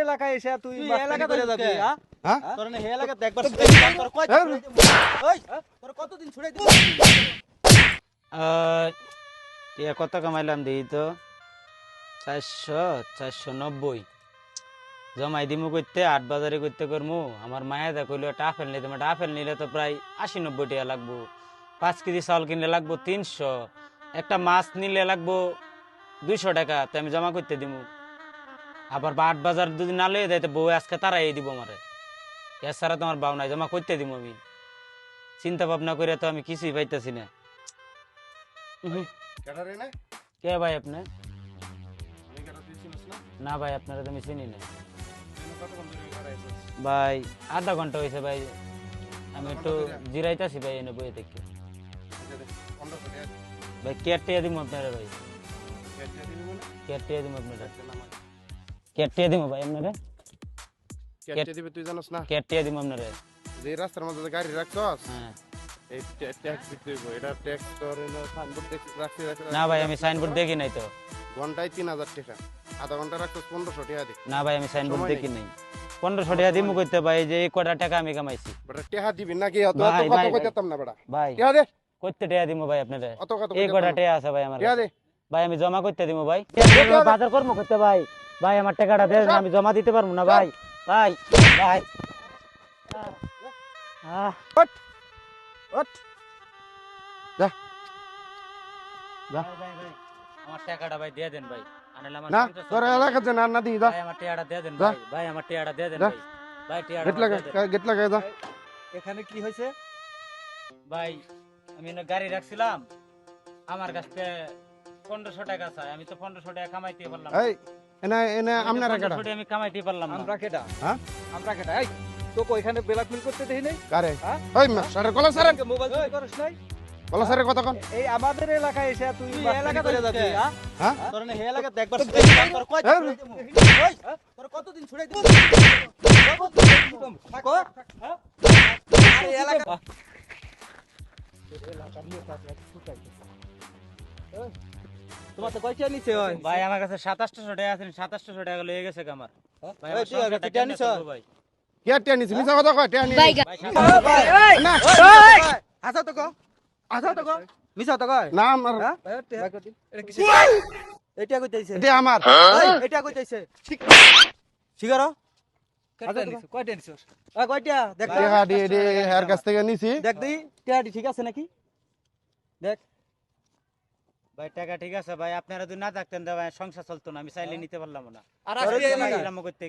এলাকায় এসে তুই তুই মাস্তানি এলাকাতে করে যাবি, ঢুকে? হ্যাঁ? তোর না হে এলাকাতে একবার ছুড়াই দিলাম, তোর কয়দিন ছুড়াই দিবো? ওই, তোর কতদিন ছুড়াই দিবো? টিয়া কত কামাইলাম দিই তো 490 জমাই দিমু করতে 8 বাজারে করতে করমু। আমার মায়া দা কইলো একটা আপেল নিতে, একটা আপেল নিলে তো প্রায় 80-90 টাকা লাগবো। 5 কেজি চাউল কিনলে লাগবো 300, একটা মাছ নিলে লাগবো 200 টাকা। তো আমি জমা করতে দিমু। আবার 8 বাজার যদি না লয়ে দেয় তো বউ আজকে তারাই দিব আমারে। এছাড়া তোমার বাউ নাই, জমা করতে দিমু আমি। চিন্তা ভাবনা করে তো আমি কিছুই পাইতেছি না। কেডারে না কে ভাই আপনি? আমি কেডা তুই চিনিস না না ভাই, আপনারা তো আমি চিনি না তুই কতক্ষণ ধরে এখানে আইছিস ভাই। আধা ঘন্টা হয়েছে ভাই, আমি একটু জিরাইতেছি ভাই এনে বইয়ে থেকে। 1500 টাকা ভাই কেয়ার টিয়া দিব আপনারা ভাই, কেটে দিবি মানে কেয়ার টিয়া দিব আপনারা, কেটে না মানে কেয়ার টিয়া দিব ভাই আপনারা, কেটে দিবি তুই জানিস না কেয়ার টিয়া দিব আপনারা। যে রাস্তার মধ্যে যে গাড়ি রাখছস হ্যাঁ এই ট্যাক্স দিতে হইব এটা ট্যাক্স করে না সাইনবোর্ড রাখছি না ভাই, আমি সাইনবোর্ড দেখি নাই তো। ঘন্টায় 3000 টাকা আধা ঘন্টা রাখছস 1500 টাকা দে না ভাই, আমি সাইনবোর্ড সময় দেখি নাই। 1500 টাকা দিমু করতে ভাই, যে এই কটা টাকা আমি কামাইছি। বেটা টাকা দিবি নাকি অত ভাই, অত কত ভাই, কইতাম না বেটা ভাই টাকা দে করতে টাকা দিমু ভাই আপনারা, অত কত এই কইতাম কটা না টাকা আছে ভাই আমার টাকা কাছে। দে ভাই আমি জমা করতে দিমু ভাই, দে। বাজার করবো করতে ভাই। ভাই আমার টাকাটা দেন, আমি জমা দিতে পারবো না ভাই। ভাই ভাই ওঠ ওঠ যা যা ভাই, ভাই, ভাই, আমার টাকাটা ভাই দিয়ে দেন ভাই। আনালে আমার না সংসার তোর চলবে না। এলাকা যে না দি যা ভাই আমার টাকাটা দিয়ে দেন যা। ভাই, ভাই আমার টাকাটা দিয়ে দেন যা। ভাই, ভাই টাকাটা গেট লাগা গেট লাগা যা এখানে কি হয়েছে? ভাই আমি না গাড়ি রাখছিলাম, আমার কাছে 1500 টাকা চাই, আমি তো 1500 টাকা কামাইতে পারলাম না। এই এনা এনা আমি তো আমনারা 1500 কেডা টাকা আমি কামাইতে পারলাম না। আমরা কেডা? হ্যাঁ আমরা কেডা? এই তোকে ওইখানে ব্ল্যাকমেল করতে দেই নাই? কারে হ্যাঁ? ওই সারে কলা সারে মোবাইল চুরি করিস নাই? কলা সারে কতক্ষণ এই আমাদের এলাকায় এসে তুই তুই মাস্তানি এলাকাতে করে যাবি, ঢুকে? হ্যাঁ? হ্যাঁ তোর না হে এলাকাতে একবার ছুড়াই দিলাম, তোর কয়দিন ছুড়াই দিবো? ওই, তোর কতদিন ছুড়াই দিবো? থাকো, হ্যাঁ? আরে এলাকা তোমার তো কয়টা নিছে ওই? ভাই আমার কাছে 2700 টাকা আছে, 2700 টাকা লয়ে গেছে কি আমার। ভাই আমার ওই, তুই আর সংসারটা কাছে কেমনে নিছ? চলবো ভাই? কে টেনিস মিছা কথা কয় টেনি ভাই না আসাও তো কো, আসাও তো কো, মিছাও তো কয়। না আমার হ্যাঁ? এটা কিসের? এটা কইতাইছে। এটা আমার এটা কইতাইছে। শিগারো? কয়টা নিছিস? কয়টা নিছিস? কয়টা? দেখ তো। টাকা দিয়ে দিয়ে হেয়ার কাছ থেকে নিছি দেখ দেই, টিয়াটি ঠিক আছে নাকি? দেখ। ভাই টাকা ঠিক আছে ভাই, আপনারা যদি না থাকতেন তো ভাই সংসার চলতো না, আমি চাইলে নিতে পারলাম না। আর তোর আজকে এই এলাকা- দিলাম করতে গিয়ে